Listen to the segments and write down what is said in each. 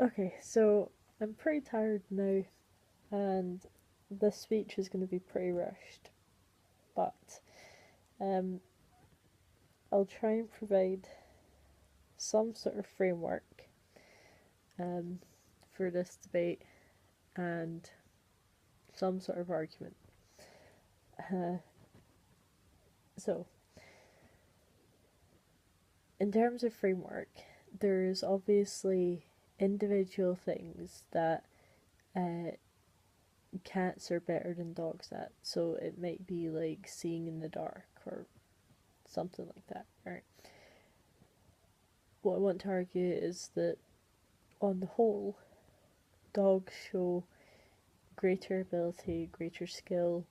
Okay, so I'm pretty tired now, and this speech is going to be pretty rushed, but um, I'll try and provide some sort of framework um, for this debate and some sort of argument. Uh, so, in terms of framework, there's obviously individual things that uh, cats are better than dogs at. So it might be like seeing in the dark or something like that, right? What I want to argue is that on the whole, dogs show greater ability, greater skill,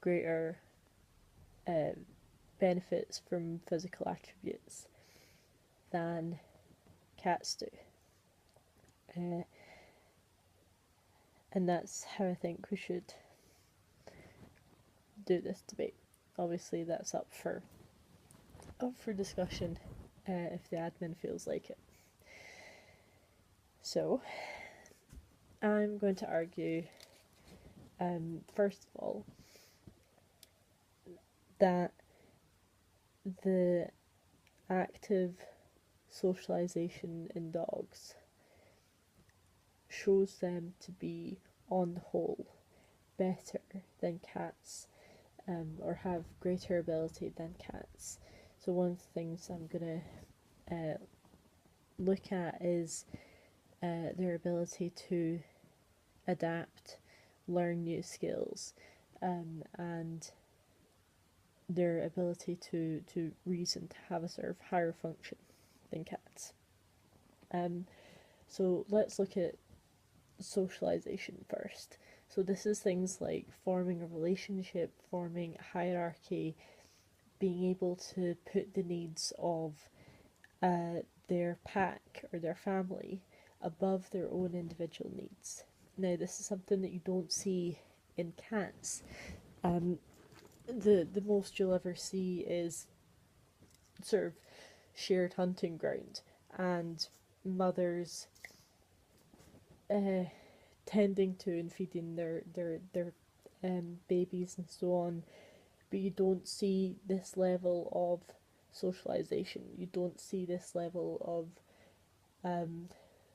greater uh, benefits from physical attributes than cats do. Uh, and that's how I think we should do this debate. Obviously, that's up for discussion if the admin feels like it. So, I'm going to argue, first of all, that the active socialization in dogs shows them to be, on the whole, better than cats, or have greater ability than cats. So, one of the things I'm going to look at is their ability to adapt, learn new skills, and their ability to reason, to have a sort of higher function than cats. Um, so let's look at socialization first. So this is things like forming a relationship, forming a hierarchy, being able to put the needs of their pack or their family above their own individual needs. Now, this is something that you don't see in cats. Um, the most you'll ever see is sort of shared hunting ground and mothers uh, tending to and feeding their babies and so on. But you don't see this level of socialization. You don't see this level of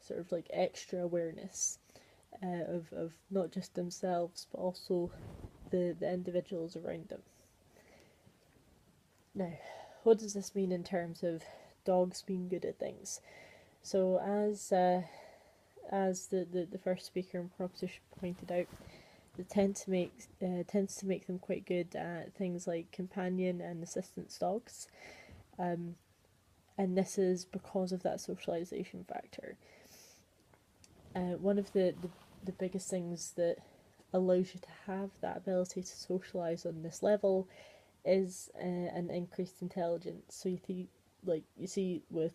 sort of like extra awareness of not just themselves but also the individuals around them. Now, what does this mean in terms of dogs being good at things? So, as the first speaker in proposition pointed out, it tends to make them quite good at things like companion and assistance dogs, um, and this is because of that socialization factor. One of the biggest things that allows you to have that ability to socialize on this level is an increased intelligence. So you see with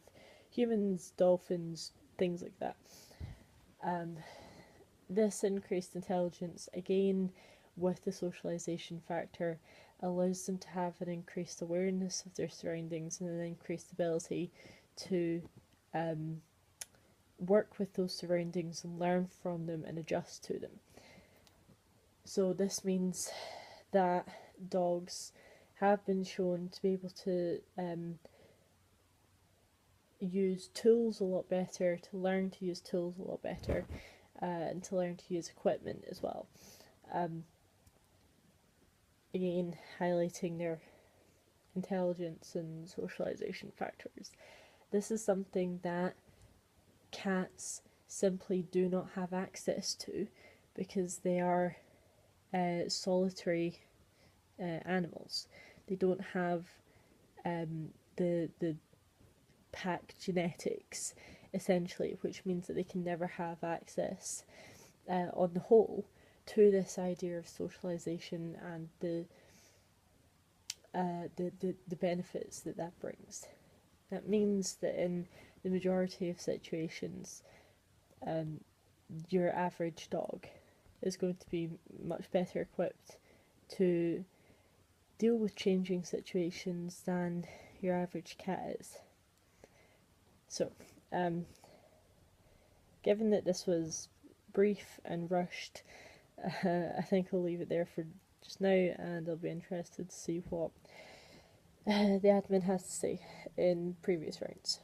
humans, dolphins, things like that. Um, this increased intelligence, again, with the socialization factor, allows them to have an increased awareness of their surroundings and an increased ability to um, work with those surroundings and learn from them and adjust to them. So, this means that dogs have been shown to be able to use tools a lot better, to learn to use tools a lot better, and to learn to use equipment as well. Um, Again, highlighting their intelligence and socialization factors. This is something that cats simply do not have access to because they are solitary animals. They don't have the pack genetics essentially, which means that they can never have access on the whole to this idea of socialization and the benefits that that brings. That means that in the majority of situations, um, your average dog is going to be much better equipped to deal with changing situations than your average cat is. So, um, given that this was brief and rushed, I think I'll leave it there for just now, and I'll be interested to see what the admin has to say in previous rounds.